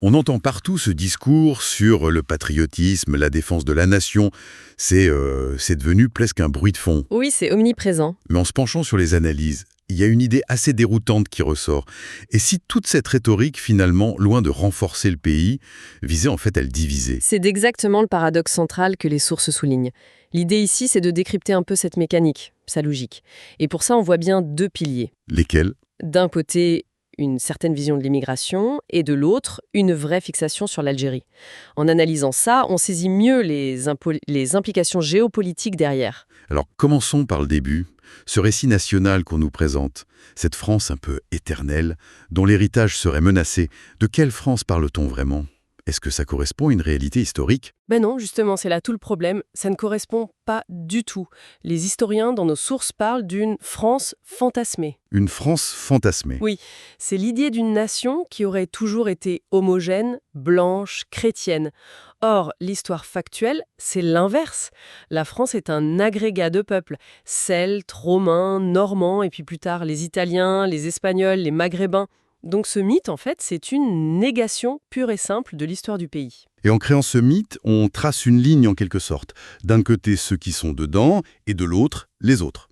On entend partout ce discours sur le patriotisme, la défense de la nation. C'est devenu presque un bruit de fond. Oui, c'est omniprésent. Mais en se penchant sur les analyses, il y a une idée assez déroutante qui ressort. Et si toute cette rhétorique, finalement, loin de renforcer le pays, visait en fait à le diviser? C'est exactement le paradoxe central que les sources soulignent. L'idée ici, c'est de décrypter un peu cette mécanique, sa logique. Et pour ça, on voit bien deux piliers. Lesquels? D'un côté, une certaine vision de l'immigration, et de l'autre, une vraie fixation sur l'Algérie. En analysant ça, on saisit mieux les implications géopolitiques derrière. Alors commençons par le début. Ce récit national qu'on nous présente, cette France un peu éternelle, dont l'héritage serait menacé, de quelle France parle-t-on vraiment? Est-ce que ça correspond à une réalité historique? Ben non, justement, c'est là tout le problème. Ça ne correspond pas du tout. Les historiens, dans nos sources, parlent d'une France fantasmée. Une France fantasmée. Oui, c'est l'idée d'une nation qui aurait toujours été homogène, blanche, chrétienne. Or, l'histoire factuelle, c'est l'inverse. La France est un agrégat de peuples, celtes, romains, normands, et puis plus tard les Italiens, les Espagnols, les Maghrébins. Donc ce mythe, en fait, c'est une négation pure et simple de l'histoire du pays. Et en créant ce mythe, on trace une ligne en quelque sorte. D'un côté ceux qui sont dedans, et de l'autre, les autres.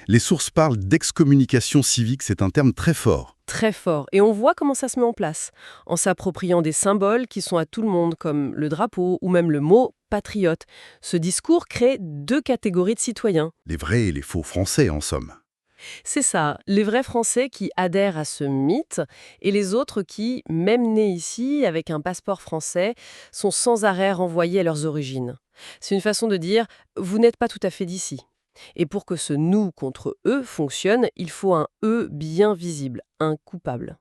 Les sources parlent d'excommunication civique, c'est un terme très fort. Très fort. Et on voit comment ça se met en place, en s'appropriant des symboles qui sont à tout le monde, comme le drapeau ou même le mot patriote. Ce discours crée deux catégories de citoyens. Les vrais et les faux français, en somme. C'est ça, les vrais Français qui adhèrent à ce mythe et les autres qui, même nés ici, avec un passeport français, sont sans arrêt renvoyés à leurs origines. C'est une façon de dire « vous n'êtes pas tout à fait d'ici ». Et pour que ce « nous » contre « eux » fonctionne, il faut un « eux » bien visible, un coupable.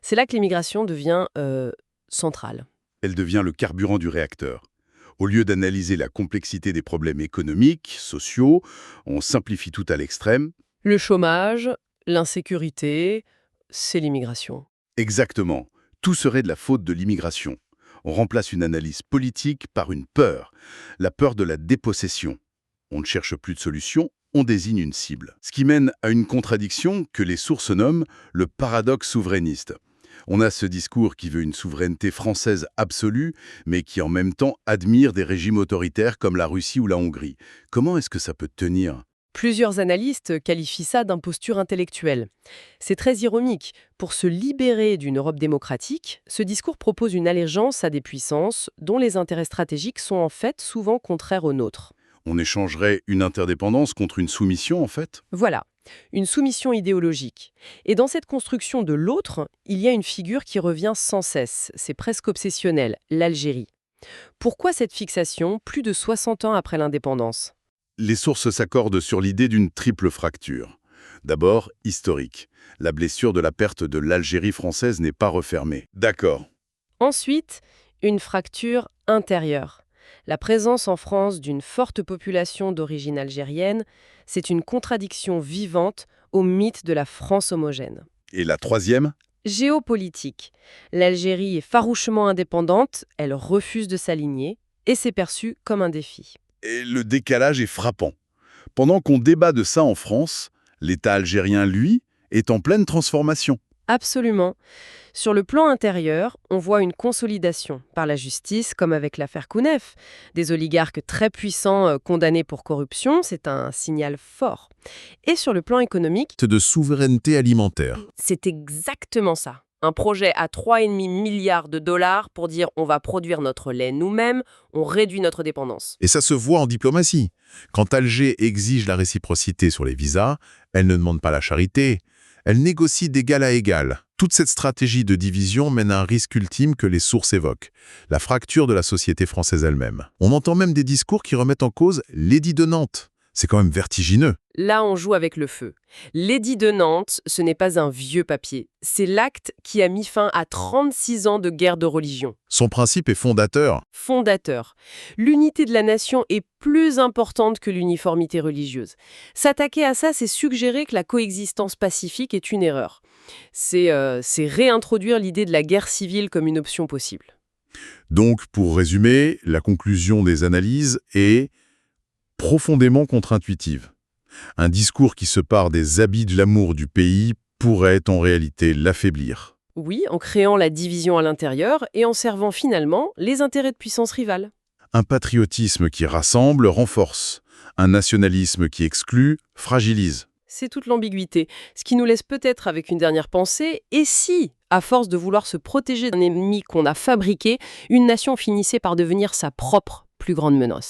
C'est là que l'immigration devient centrale. Elle devient le carburant du réacteur. Au lieu d'analyser la complexité des problèmes économiques, sociaux, on simplifie tout à l'extrême. Le chômage, l'insécurité, c'est l'immigration. Exactement. Tout serait de la faute de l'immigration. On remplace une analyse politique par une peur. La peur de la dépossession. On ne cherche plus de solution, on désigne une cible. Ce qui mène à une contradiction que les sources nomment le paradoxe souverainiste. On a ce discours qui veut une souveraineté française absolue, mais qui en même temps admire des régimes autoritaires comme la Russie ou la Hongrie. Comment est-ce que ça peut tenir ? Plusieurs analystes qualifient ça d'imposture intellectuelle. C'est très ironique. Pour se libérer d'une Europe démocratique, ce discours propose une allégeance à des puissances dont les intérêts stratégiques sont en fait souvent contraires aux nôtres. On échangerait une interdépendance contre une soumission, en fait ? Voilà, une soumission idéologique. Et dans cette construction de l'autre, il y a une figure qui revient sans cesse, c'est presque obsessionnel, l'Algérie. Pourquoi cette fixation, plus de 60 ans après l'indépendance ? Les sources s'accordent sur l'idée d'une triple fracture. D'abord, historique. La blessure de la perte de l'Algérie française n'est pas refermée. D'accord. Ensuite, une fracture intérieure. La présence en France d'une forte population d'origine algérienne, c'est une contradiction vivante au mythe de la France homogène. Et la troisième ? Géopolitique. L'Algérie est farouchement indépendante, elle refuse de s'aligner, et c'est perçu comme un défi. Et le décalage est frappant. Pendant qu'on débat de ça en France, l'État algérien, lui, est en pleine transformation. Absolument. Sur le plan intérieur, on voit une consolidation par la justice, comme avec l'affaire Kounef. Des oligarques très puissants condamnés pour corruption, c'est un signal fort. Et sur le plan économique, De souveraineté alimentaire. c'est exactement ça. Un projet à 3,5 milliards de dollars pour dire on va produire notre lait nous-mêmes, on réduit notre dépendance. Et ça se voit en diplomatie. Quand Alger exige la réciprocité sur les visas, elle ne demande pas la charité, elle négocie d'égal à égal. Toute cette stratégie de division mène à un risque ultime que les sources évoquent, la fracture de la société française elle-même. On entend même des discours qui remettent en cause l'édit de Nantes. C'est quand même vertigineux. Là, on joue avec le feu. L'édit de Nantes, ce n'est pas un vieux papier. C'est l'acte qui a mis fin à 36 ans de guerre de religion. Son principe est fondateur. Fondateur. L'unité de la nation est plus importante que l'uniformité religieuse. S'attaquer à ça, c'est suggérer que la coexistence pacifique est une erreur. C'est réintroduire l'idée de la guerre civile comme une option possible. Donc, pour résumer, la conclusion des analyses est profondément contre-intuitive. Un discours qui se pare des habits de l'amour du pays pourrait en réalité l'affaiblir. Oui, en créant la division à l'intérieur et en servant finalement les intérêts de puissances rivales. Un patriotisme qui rassemble renforce. Un nationalisme qui exclut fragilise. C'est toute l'ambiguïté. Ce qui nous laisse peut-être avec une dernière pensée, et si, à force de vouloir se protéger d'un ennemi qu'on a fabriqué, une nation finissait par devenir sa propre plus grande menace ?